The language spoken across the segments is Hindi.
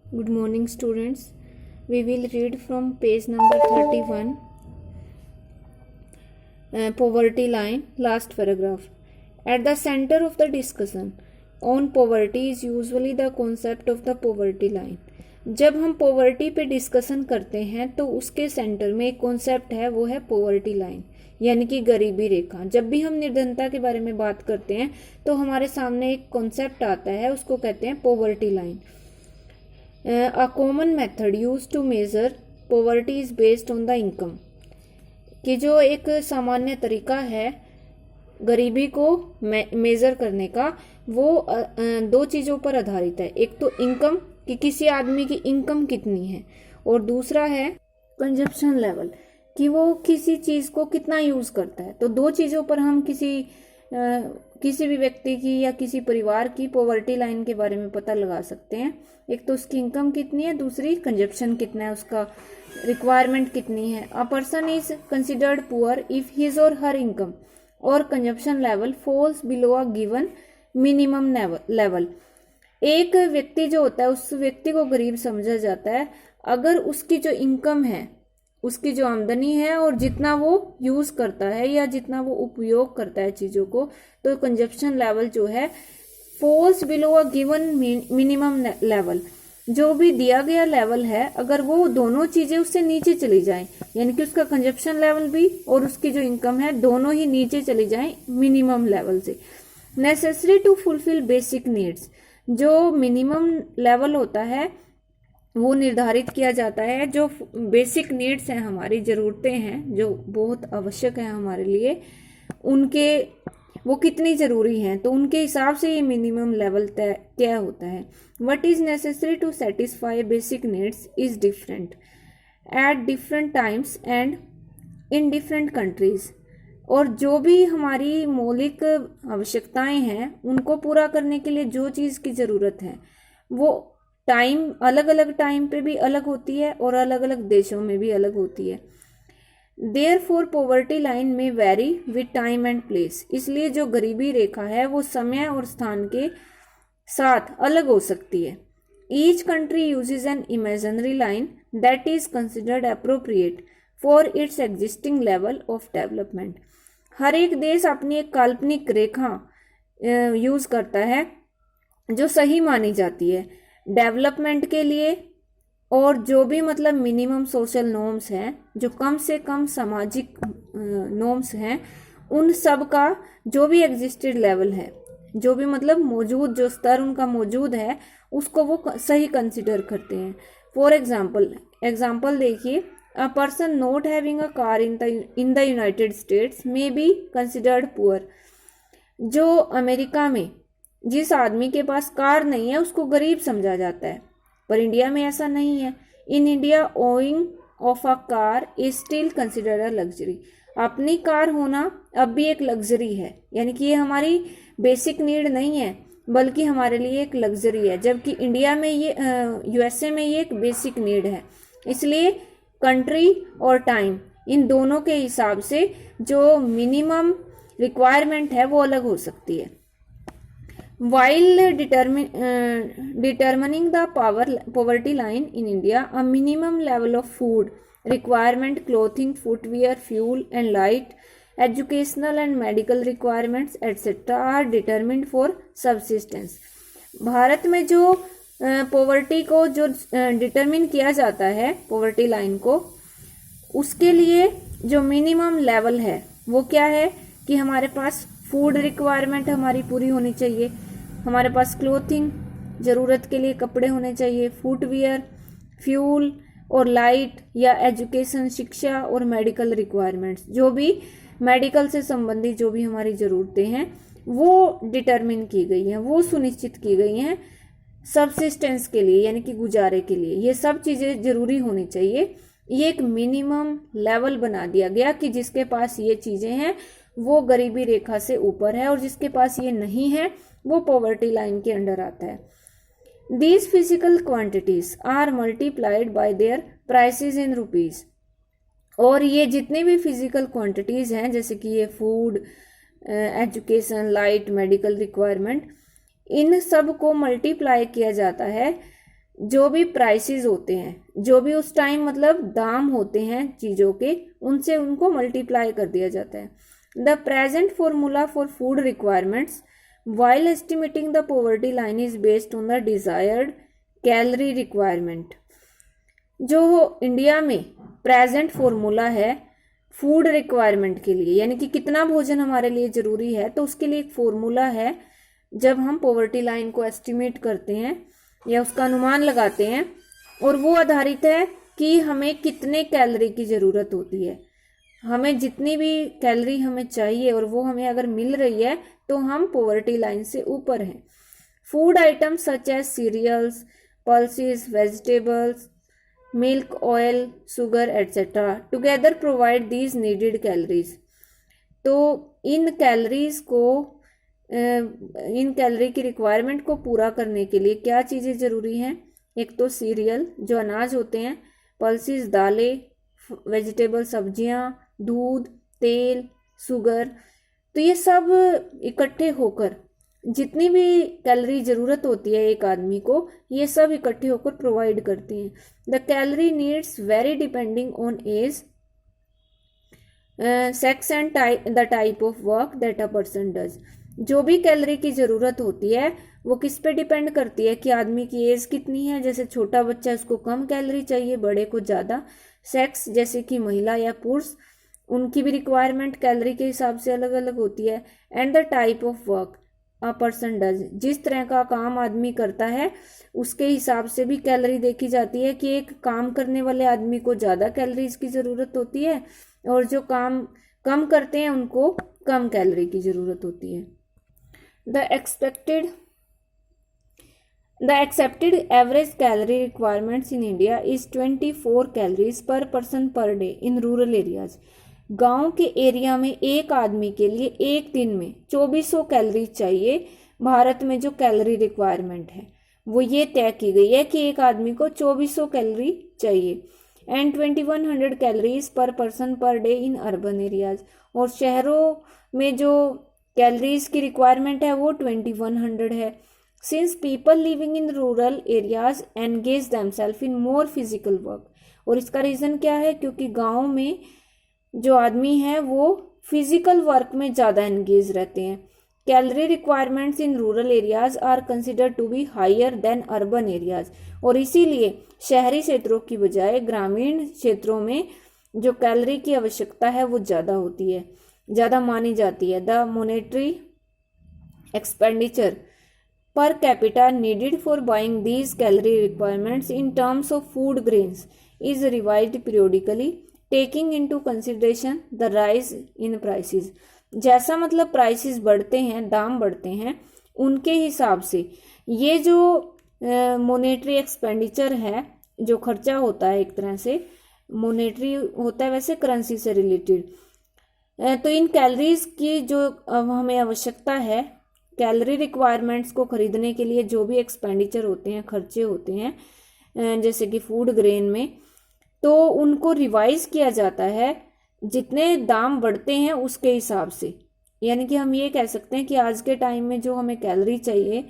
Good morning, students. We will read from page number 31, poverty line, last paragraph. At the center of the discussion on poverty is usually the concept of the poverty line. जब हम पॉवर्टी पे डिस्कशन करते हैं तो उसके सेंटर में एक कॉन्सेप्ट है, वो है पॉवर्टी लाइन यानी कि गरीबी रेखा। जब भी हम निर्धनता के बारे में बात करते हैं तो हमारे सामने एक कॉन्सेप्ट आता है, उसको कहते हैं poverty line. A common method used to measure poverty is based on the income, कि जो एक सामान्य तरीका है गरीबी को मेजर करने का, वो दो चीज़ों पर आधारित है। एक तो इनकम, कि किसी आदमी की इनकम कितनी है, और दूसरा है कंजप्शन लेवल, कि वो किसी चीज़ को कितना यूज़ करता है। तो दो चीज़ों पर हम किसी भी व्यक्ति की या किसी परिवार की पॉवर्टी लाइन के बारे में पता लगा सकते हैं। एक तो उसकी इनकम कितनी है, दूसरी कंजप्शन कितना है, उसका रिक्वायरमेंट कितनी है। A person is considered poor if his और हर इनकम और consumption level falls below a given minimum level. एक व्यक्ति जो होता है उस व्यक्ति को गरीब समझा जाता है अगर उसकी जो इनकम है, उसकी जो आमदनी है और जितना वो यूज करता है या जितना वो उपयोग करता है चीजों को, तो कंजप्शन लेवल जो है falls below a given minimum level. जो भी दिया गया लेवल है, अगर वो दोनों चीजें उससे नीचे चली जाएं, यानी कि उसका कंजप्शन लेवल भी और उसकी जो इनकम है दोनों ही नीचे चली जाएं मिनिमम लेवल से। Necessary to fulfil basic needs, जो मिनिमम लेवल होता है वो निर्धारित किया जाता है। जो बेसिक नीड्स हैं, हमारी ज़रूरतें हैं जो बहुत आवश्यक है हमारे लिए, उनके वो कितनी ज़रूरी हैं, तो उनके हिसाब से ये मिनिमम लेवल तय होता है। What is necessary to satisfy basic needs is different at different times and in different countries. और जो भी हमारी मौलिक आवश्यकताएं हैं उनको पूरा करने के लिए जो चीज़ की ज़रूरत है वो टाइम, अलग अलग टाइम पे भी अलग होती है और अलग अलग देशों में भी अलग होती है। देयरफॉर पॉवर्टी लाइन में very with time and place, इसलिए जो गरीबी रेखा है वो समय और स्थान के साथ अलग हो सकती है। Each country uses an imaginary line that is considered appropriate for its existing level of development. हर एक देश अपनी एक काल्पनिक रेखा यूज करता है जो सही मानी जाती है डेवलपमेंट के लिए, और जो भी मतलब मिनिमम सोशल नॉर्म्स हैं, जो कम से कम सामाजिक नॉर्म्स हैं, उन सब का जो भी एग्जिस्टेड लेवल है, जो भी मतलब मौजूद जो स्तर उनका मौजूद है, उसको वो सही कंसिडर करते हैं। फॉर एग्जाम्पल देखिए, a person not having a car in the United states may be considered poor. जो अमेरिका में जिस आदमी के पास कार नहीं है उसको गरीब समझा जाता है, पर इंडिया में ऐसा नहीं है। In India owing of a car is still considered a luxury. अपनी कार होना अब भी एक लग्जरी है, यानी कि ये हमारी बेसिक नीड नहीं है बल्कि हमारे लिए एक लग्जरी है, जबकि इंडिया में ये यूएसए में ये एक बेसिक नीड है। इसलिए कंट्री और टाइम, इन दोनों के हिसाब से जो मिनिमम रिक्वायरमेंट है वो अलग हो सकती है। While determining the poverty line in India, a minimum level of food requirement, clothing, footwear, fuel and light, educational and medical requirements etc. are determined for subsistence. Bharat में जो पॉवर्टी को जो डिटरमिन किया जाता है, पॉवर्टी लाइन को, उसके लिए जो मिनिमम लेवल है वो क्या है कि हमारे पास फूड रिक्वायरमेंट हमारी पूरी होनी चाहिए, हमारे पास क्लोथिंग, ज़रूरत के लिए कपड़े होने चाहिए, फुटवियर, फ्यूल और लाइट या एजुकेशन, शिक्षा और मेडिकल रिक्वायरमेंट्स, जो भी मेडिकल से संबंधित जो भी हमारी ज़रूरतें हैं वो डिटरमिन की गई हैं, वो सुनिश्चित की गई हैं सबसिस्टेंस के लिए, यानी कि गुजारे के लिए। ये सब चीज़ें ज़रूरी होनी चाहिए। ये एक मिनिमम लेवल बना दिया गया कि जिसके पास ये चीज़ें हैं वो गरीबी रेखा से ऊपर है और जिसके पास ये नहीं है वो पॉवर्टी लाइन के अंडर आता है। These physical quantities are multiplied by their prices in rupees. और ये जितने भी फिजिकल क्वांटिटीज हैं, जैसे कि ये food, education, light, medical requirement, इन सब को मल्टीप्लाई किया जाता है जो भी प्राइसेस होते हैं, जो भी उस टाइम मतलब दाम होते हैं चीज़ों के, उनसे उनको मल्टीप्लाई कर दिया जाता है। The present formula for food requirements while estimating the poverty line is based on the desired calorie requirement. जो इंडिया में प्रेजेंट फॉर्मूला है फूड रिक्वायरमेंट के लिए, यानी कि कितना भोजन हमारे लिए जरूरी है, तो उसके लिए एक फॉर्मूला है जब हम पॉवर्टी लाइन को एस्टिमेट करते हैं या उसका अनुमान लगाते हैं, और वो आधारित है कि हमें कितने कैलोरी की ज़रूरत होती है। हमें जितनी भी कैलोरी हमें चाहिए और वो हमें अगर मिल रही है तो हम पॉवर्टी लाइन से ऊपर हैं। Food items such as cereals, pulses, vegetables, milk, oil, sugar etcetera together provide these needed calories. तो इन कैलोरी की रिक्वायरमेंट को पूरा करने के लिए क्या चीज़ें ज़रूरी हैं? एक तो सीरियल जो अनाज होते हैं, पल्सेस दालें, वेजिटेबल सब्जियां, दूध, तेल, शुगर, तो ये सब इकट्ठे होकर जितनी भी कैलोरी ज़रूरत होती है एक आदमी को, ये सब इकट्ठे होकर प्रोवाइड करती हैं। The calorie needs vary depending on age, sex and the type of work that a person does. जो भी कैलोरी की ज़रूरत होती है वो किस पे डिपेंड करती है कि आदमी की एज कितनी है। जैसे छोटा बच्चा उसको कम कैलोरी चाहिए, बड़े को ज़्यादा। सेक्स जैसे कि महिला या पुरुष, उनकी भी रिक्वायरमेंट कैलोरी के हिसाब से अलग अलग होती है। And the type of work a person does, जिस तरह का काम आदमी करता है उसके हिसाब से भी कैलोरी देखी जाती है कि एक काम करने वाले आदमी को ज़्यादा कैलोरीज की ज़रूरत होती है और जो काम कम करते हैं उनको कम कैलोरी की ज़रूरत होती है। The accepted average calorie requirements in India is 24 calories per person per day in rural areas. गांव के एरिया में एक आदमी के लिए एक दिन में 2400 कैलोरी चाहिए। भारत में जो कैलोरी रिक्वायरमेंट है वो ये तय की गई है कि एक आदमी को 2400 कैलोरी चाहिए। एंड 2100 कैलोरीज पर person per day in urban areas, और शहरों में जो कैलोरीज की रिक्वायरमेंट है वो 2100 है। Since people living in rural areas engage themselves in more physical work, और इसका रीज़न क्या है? क्योंकि गाँव में जो आदमी है वो फिजिकल वर्क में ज़्यादा एंगेज रहते हैं। Calorie requirements in rural areas are consider to be higher than urban areas, और इसीलिए शहरी क्षेत्रों की बजाय ग्रामीण क्षेत्रों में जो कैलोरी की आवश्यकता है वो ज़्यादा होती है, ज़्यादा मानी जाती है। The monetary expenditure per capita needed for buying these calorie requirements in terms of food grains is revised periodically taking into consideration the rise in prices। जैसा मतलब प्राइसेस बढ़ते हैं, दाम बढ़ते हैं, उनके हिसाब से ये जो मॉनेटरी एक्सपेंडिचर है, जो खर्चा होता है, एक तरह से मॉनेटरी होता है वैसे करेंसी से रिलेटेड, तो इन कैलोरीज की जो हमें आवश्यकता है, कैलोरी रिक्वायरमेंट्स को खरीदने के लिए जो भी एक्सपेंडिचर होते हैं, खर्चे होते हैं जैसे कि फूड ग्रेन में, तो उनको रिवाइज किया जाता है जितने दाम बढ़ते हैं उसके हिसाब से। यानी कि हम ये कह सकते हैं कि आज के टाइम में जो हमें कैलोरी चाहिए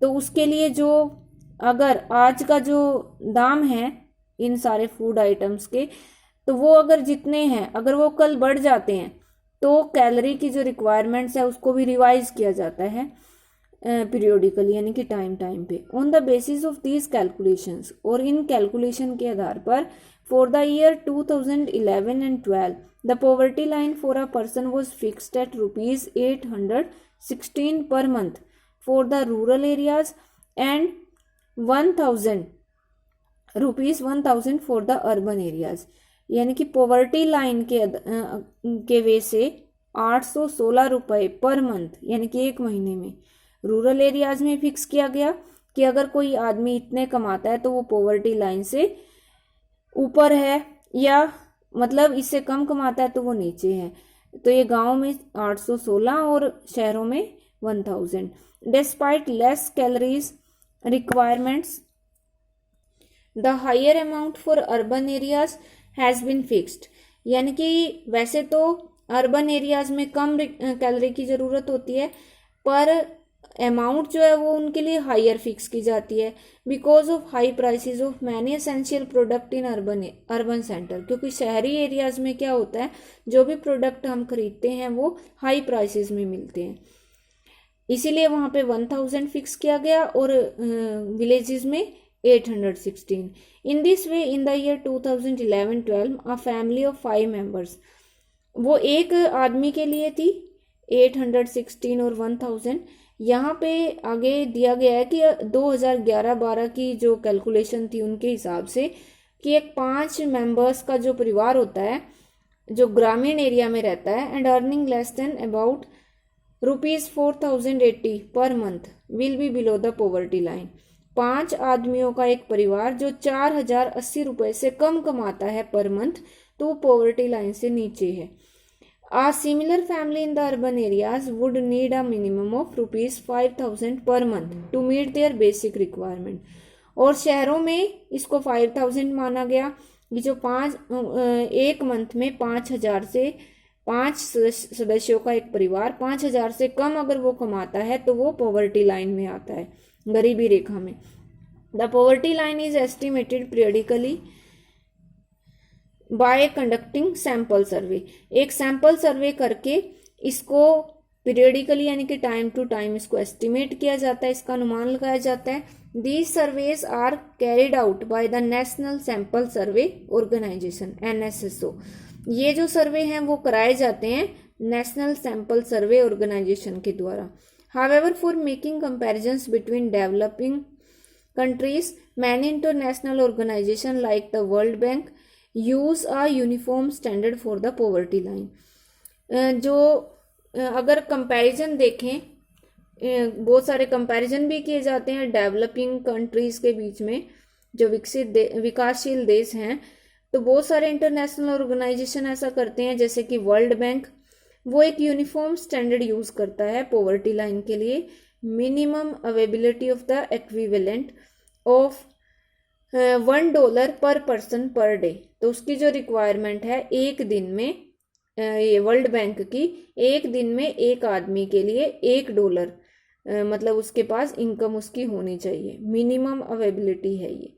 तो उसके लिए जो अगर आज का जो दाम है इन सारे फूड आइटम्स के, तो वो अगर जितने हैं अगर वो कल बढ़ जाते हैं तो कैलोरी की जो रिक्वायरमेंट्स है उसको भी रिवाइज किया जाता है पीरियोडिकली, यानी कि टाइम पे। On the basis of these calculations, और इन कैलकुलेशन के आधार पर for the year 2011 and 12 the poverty line for a person was fixed at ₹816 per month for the rural areas and ₹1000 for the urban areas. यानी कि पॉवर्टी लाइन के वे से 816 रुपये पर मंथ, यानी कि एक महीने में रूरल एरियाज में फिक्स किया गया कि अगर कोई आदमी इतने कमाता है तो वो पॉवर्टी लाइन से ऊपर है, या मतलब इससे कम कमाता है तो वो नीचे है। तो ये गांव में 816 और शहरों में 1000। Despite less calories requirements the higher amount for urban areas has been fixed. यानी कि वैसे तो अर्बन एरियाज में कम कैलोरी की ज़रूरत होती है, पर अमाउंट जो है वो उनके लिए हायर फिक्स की जाती है because of high prices of many essential product in urban centre, क्योंकि शहरी एरियाज में क्या होता है, जो भी प्रोडक्ट हम खरीदते हैं वो हाई प्राइसेस में मिलते हैं, इसीलिए वहाँ पे 1000 फिक्स किया गया और विलेजेस में 816। In this way in the year 2011-12 a family of 5 members, वो एक आदमी के लिए थी 816 और 1000। यहाँ पे आगे दिया गया है कि 2011-12 की जो कैलकुलेशन थी उनके हिसाब से कि एक 5 मेंबर्स का जो परिवार होता है जो ग्रामीण एरिया में रहता है and earning less than about ₹4080 per month will be below the poverty line. 5 आदमियों का एक परिवार जो 4080 रुपये से कम कमाता है पर मंथ, तो वो पॉवर्टी लाइन से नीचे है। A similar family in the urban areas would need a minimum of ₹5000 per month to meet their basic requirement। और शहरों में इसको 5000 माना गया। ये जो एक मंथ में 5000 से 5 सदस्यों का एक परिवार 5000 से कम अगर वो कमाता है तो वो पॉवर्टी लाइन में आता है, गरीबी रेखा में। The poverty line is estimated periodically by conducting sample survey. एक सैंपल सर्वे करके इसको पीरियडिकली यानी कि टाइम टू टाइम इसको एस्टिमेट किया जाता है, इसका अनुमान लगाया जाता है। These surveys are carried out by the national sample survey organisation NSSO। ये जो सर्वे हैं वो कराए जाते हैं नेशनल सैंपल सर्वे ऑर्गेनाइजेशन के द्वारा। However for making comparisons between developing countries many international organisation like the world bank use a uniform standard for the poverty line. जो अगर कंपैरिजन देखें, बहुत सारे कंपैरिजन भी किए जाते हैं डेवलपिंग कंट्रीज के बीच में, जो विकासशील देश हैं, तो बहुत सारे इंटरनेशनल ऑर्गेनाइजेशन ऐसा करते हैं, जैसे कि वर्ल्ड बैंक, वो एक यूनिफॉर्म स्टैंडर्ड यूज करता है पॉवर्टी लाइन के लिए, minimum availability of the equivalent of $1 पर पर्सन पर डे। तो उसकी जो रिक्वायरमेंट है एक दिन में, ये वर्ल्ड बैंक की, एक दिन में एक आदमी के लिए $1 मतलब उसके पास इनकम उसकी होनी चाहिए, मिनिमम अवेलेबिलिटी है ये।